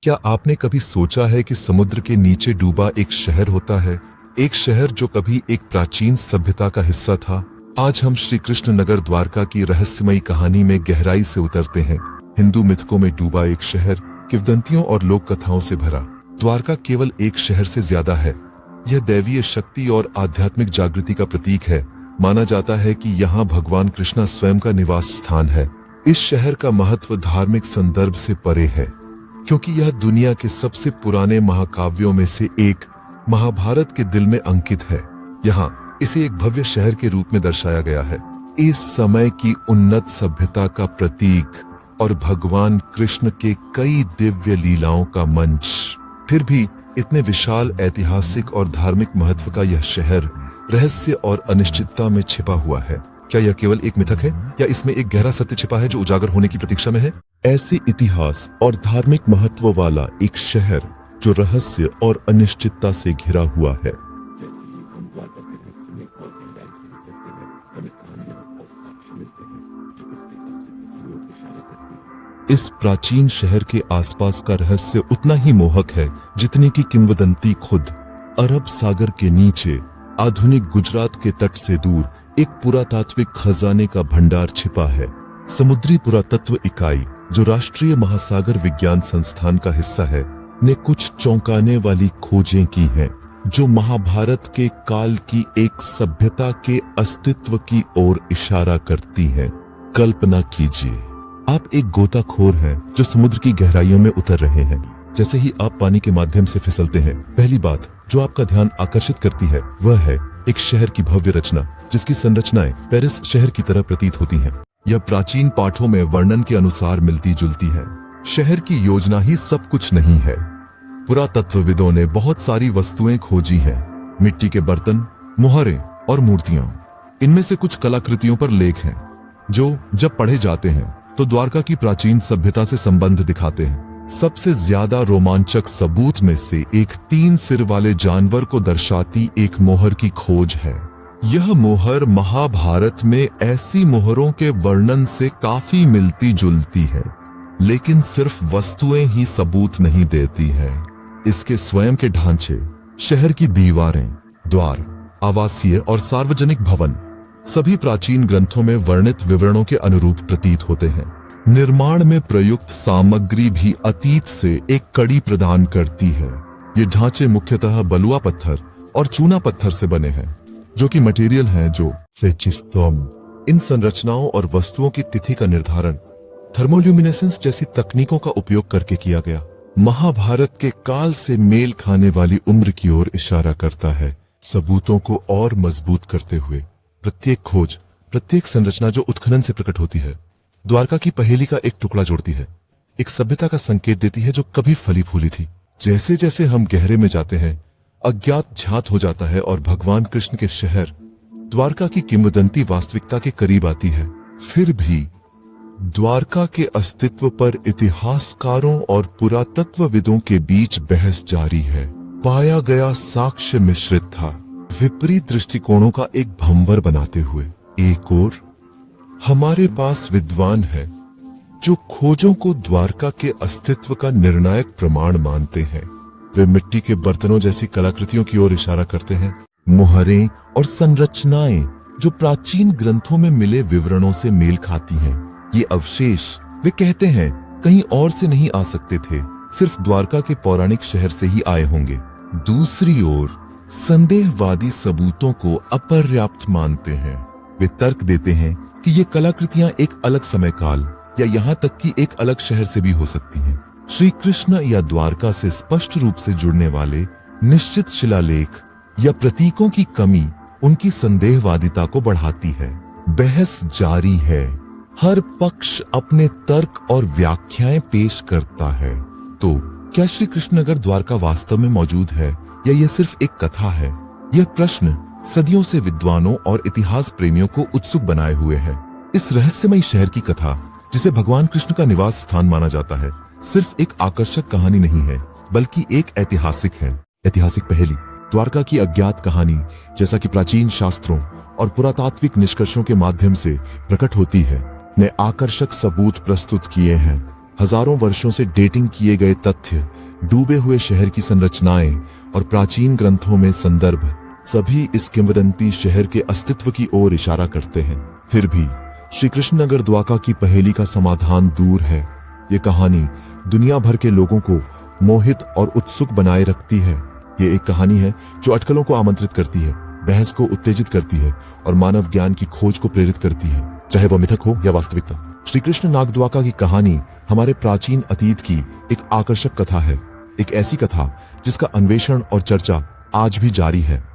क्या आपने कभी सोचा है कि समुद्र के नीचे डूबा एक शहर होता है, एक शहर जो कभी एक प्राचीन सभ्यता का हिस्सा था। आज हम श्री कृष्ण नगर द्वारका की रहस्यमयी कहानी में गहराई से उतरते हैं। हिंदू मिथकों में डूबा एक शहर, किंवदंतियों और लोक कथाओं से भरा। द्वारका केवल एक शहर से ज्यादा है। यह दैवीय शक्ति और आध्यात्मिक जागृति का प्रतीक है। माना जाता है कि यहाँ भगवान कृष्णा स्वयं का निवास स्थान है। इस शहर का महत्व धार्मिक संदर्भ से परे है, क्योंकि यह दुनिया के सबसे पुराने महाकाव्यों में से एक महाभारत के दिल में अंकित है। यहाँ इसे एक भव्य शहर के रूप में दर्शाया गया है, इस समय की उन्नत सभ्यता का प्रतीक और भगवान कृष्ण के कई दिव्य लीलाओं का मंच। फिर भी इतने विशाल ऐतिहासिक और धार्मिक महत्व का यह शहर रहस्य और अनिश्चितता में छिपा हुआ है। क्या यह केवल एक मिथक है या इसमें एक गहरा सत्य छिपा है जो उजागर होने की प्रतीक्षा में है? ऐसे इतिहास और धार्मिक महत्व वाला एक शहर जो रहस्य और अनिश्चितता से घिरा हुआ है। इस प्राचीन शहर के आसपास का रहस्य उतना ही मोहक है जितने की किंवदंती खुद। अरब सागर के नीचे आधुनिक गुजरात के तट से दूर एक पुरातात्विक खजाने का भंडार छिपा है। समुद्री पुरातत्व इकाई, जो राष्ट्रीय महासागर विज्ञान संस्थान का हिस्सा है, ने कुछ चौंकाने वाली खोजें की हैं, जो महाभारत के काल की एक सभ्यता के अस्तित्व की ओर इशारा करती हैं। कल्पना कीजिए, आप एक गोताखोर हैं जो समुद्र की गहराइयों में उतर रहे हैं। जैसे ही आप पानी के माध्यम से फिसलते हैं, पहली बात जो आपका ध्यान आकर्षित करती है वह है एक शहर की भव्य रचना, जिसकी संरचनाएं पेरिस शहर की तरह प्रतीत होती हैं। यह प्राचीन पाठों में वर्णन के अनुसार मिलती जुलती है। शहर की योजना ही सब कुछ नहीं है। पुरातत्वविदों ने बहुत सारी वस्तुएं खोजी हैं, मिट्टी के बर्तन, मुहरें और मूर्तियां। इनमें से कुछ कलाकृतियों पर लेख हैं जो जब पढ़े जाते हैं तो द्वारका की प्राचीन सभ्यता से संबंध दिखाते हैं। सबसे ज्यादा रोमांचक सबूत में से एक 3 सिर वाले जानवर को दर्शाती एक मोहर की खोज है। यह मोहर महाभारत में ऐसी मोहरों के वर्णन से काफी मिलती जुलती है, लेकिन सिर्फ वस्तुएं ही सबूत नहीं देती है। इसके स्वयं के ढांचे, शहर की दीवारें, द्वार, आवासीय और सार्वजनिक भवन सभी प्राचीन ग्रंथों में वर्णित विवरणों के अनुरूप प्रतीत होते हैं। निर्माण में प्रयुक्त सामग्री भी अतीत से एक कड़ी प्रदान करती है। ये ढांचे मुख्यतः बलुआ पत्थर और चूना पत्थर से बने हैं, जो कि मटेरियल हैं जो सेचिस्तोम। इन संरचनाओं और वस्तुओं की तिथि का निर्धारण थर्मोल्यूमिनेसेंस जैसी तकनीकों का उपयोग करके किया गया। महाभारत के काल से मेल खाने वाली उम्र की ओर इशारा करता है। सबूतों को और मजबूत करते हुए प्रत्येक खोज, प्रत्येक संरचना जो उत्खनन से प्रकट होती है, द्वारका की पहेली का एक टुकड़ा जोड़ती है, एक सभ्यता का संकेत देती है जो कभी फली फूली थी। जैसे जैसे हम गहरे में जाते हैं, अज्ञात झात हो जाता है और भगवान कृष्ण के शहर द्वारका की किंवदंती वास्तविकता के करीब आती है। फिर भी द्वारका के अस्तित्व पर इतिहासकारों और पुरातत्वविदों के बीच बहस जारी है। पाया गया साक्ष्य मिश्रित था, विपरीत दृष्टिकोणों का एक भंवर बनाते हुए। एक ओर हमारे पास विद्वान हैं जो खोजों को द्वारका के अस्तित्व का निर्णायक प्रमाण मानते हैं। वे मिट्टी के बर्तनों जैसी कलाकृतियों की ओर इशारा करते हैं। मुहरें और संरचनाएं जो प्राचीन ग्रंथों में मिले विवरणों से मेल खाती हैं। ये अवशेष, वे कहते हैं, कहीं और से नहीं आ सकते थे, सिर्फ द्वारका के पौराणिक शहर से ही आए होंगे। दूसरी ओर संदेहवादी सबूतों को अपर्याप्त मानते हैं। वे तर्क देते हैं कि ये कलाकृतियां एक अलग समय काल या यहाँ तक कि एक अलग शहर से भी हो सकती हैं। श्री कृष्ण या द्वारका से स्पष्ट रूप से जुड़ने वाले निश्चित शिलालेख या प्रतीकों की कमी उनकी संदेहवादिता को बढ़ाती है। बहस जारी है, हर पक्ष अपने तर्क और व्याख्याएं पेश करता है। तो क्या श्री कृष्णनगर द्वारका वास्तव में मौजूद है या यह सिर्फ एक कथा है? यह प्रश्न सदियों से विद्वानों और इतिहास प्रेमियों को उत्सुक बनाए हुए है। इस रहस्यमयी शहर की कथा, जिसे भगवान कृष्ण का निवास स्थान माना जाता है, सिर्फ एक आकर्षक कहानी नहीं है, बल्कि एक ऐतिहासिक है। ऐतिहासिक पहेली, द्वारका की अज्ञात कहानी, जैसा कि प्राचीन शास्त्रों और पुरातात्विक निष्कर्षों के माध्यम से प्रकट होती है, ने आकर्षक सबूत प्रस्तुत किए हैं। हजारों वर्षों से डेटिंग किए गए तथ्य, डूबे हुए शहर की संरचनाएं और प्राचीन ग्रंथों में संदर्भ सभी इस किंवदंती शहर के अस्तित्व की ओर इशारा करते हैं। फिर भी श्री कृष्णनगर द्वारका की पहेली का समाधान दूर है। ये कहानी दुनिया भर के लोगों को मोहित और उत्सुक बनाए रखती है। ये एक कहानी है जो अटकलों को आमंत्रित करती है, बहस को उत्तेजित करती है और मानव ज्ञान की खोज को प्रेरित करती है, चाहे वह मिथक हो या वास्तविकता। श्री कृष्ण नागद्वारका की कहानी हमारे प्राचीन अतीत की एक आकर्षक कथा है, एक ऐसी कथा जिसका अन्वेषण और चर्चा आज भी जारी है।